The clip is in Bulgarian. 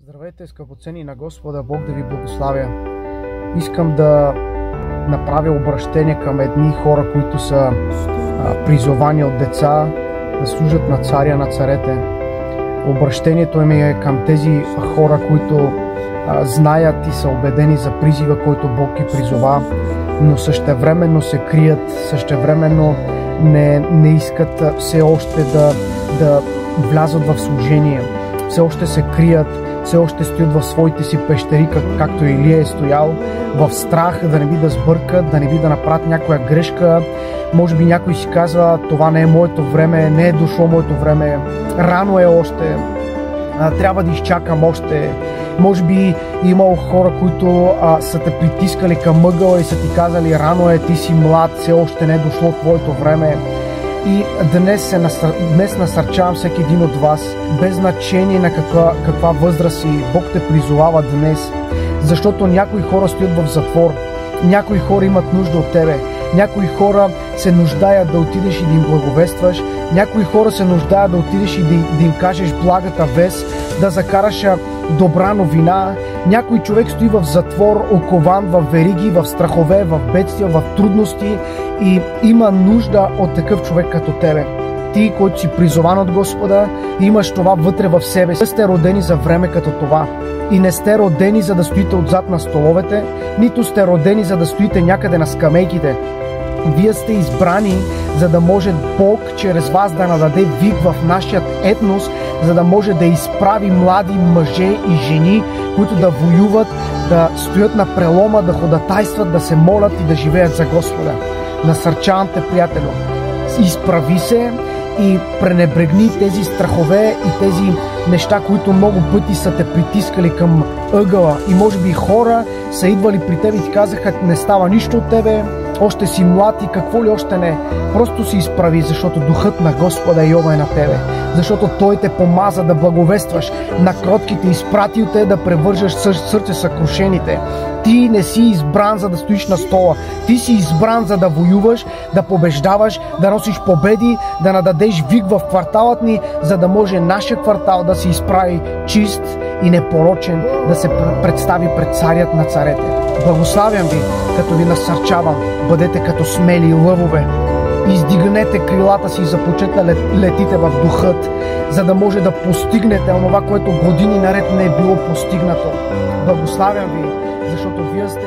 Здравейте, скъпоцени на Господа, Бог да ви благославя. Искам да направя обращение към едни хора, които са призовани от деца да служат на Царя на царете. Обращението ми е към тези хора, които знаят и са убедени за призива, който Бог ги призова, но същевременно се крият, същевременно не искат все още да влязат в служение. Все още се крият, все още стоят в своите си пещери, както Илия е стоял, в страх да не би да сбъркат, да не би да направят някоя грешка. Може би някой си казва: това не е моето време, не е дошло моето време, рано е още, трябва да изчакам още. Може би имало хора, които са те притискали към мъгъла и са ти казали: рано е, ти си млад, все още не е дошло твоето време. И днес насърчавам всеки един от вас, без значение на каква възраст си, Бог те призовава днес, защото някои хора стоят в затвор, някои хора имат нужда от тебе, някои хора се нуждаят да отидеш и да им благовестваш, някои хора се нуждаят да отидеш и да им кажеш благата вест, да закараш добра новина. Някой човек стои в затвор, окован в вериги, в страхове, в бедствия, в трудности и има нужда от такъв човек като тебе. Ти, който си призован от Господа, имаш това вътре в себе си. Не сте родени за време като това. И не сте родени за да стоите отзад на столовете, нито сте родени за да стоите някъде на скамейките. Вие сте избрани, за да може Бог чрез вас да нададе вик в нашия етнос, за да може да изправи млади мъже и жени, които да воюват, да стоят на прелома, да ходатайстват, да се молят и да живеят за Господа. Насърчавам те, приятелю, изправи се и пренебрегни тези страхове и тези неща, които много пъти са те притискали към ъгъла. И може би хора са идвали при теб и ти казаха: не става нищо от тебе, още си млад и какво ли още не. Просто се изправи, защото духът на Господа Йова е на тебе. Защото Той те помаза да благовестваш на кротките, изпратил те да превържаш сърце съкрушените. Ти не си избран за да стоиш на стола. Ти си избран за да воюваш, да побеждаваш, да носиш победи, да нададеш вик в кварталът ни, за да може нашия квартал да се изправи чист и непорочен, да се представи пред Царят на царете. Благославям ви, като ви насърчавам: бъдете като смели лъвове. Издигнете крилата си и започнете да летите в духът, за да може да постигнете онова, което години наред не е било постигнато. Благославям ви, защото вие сте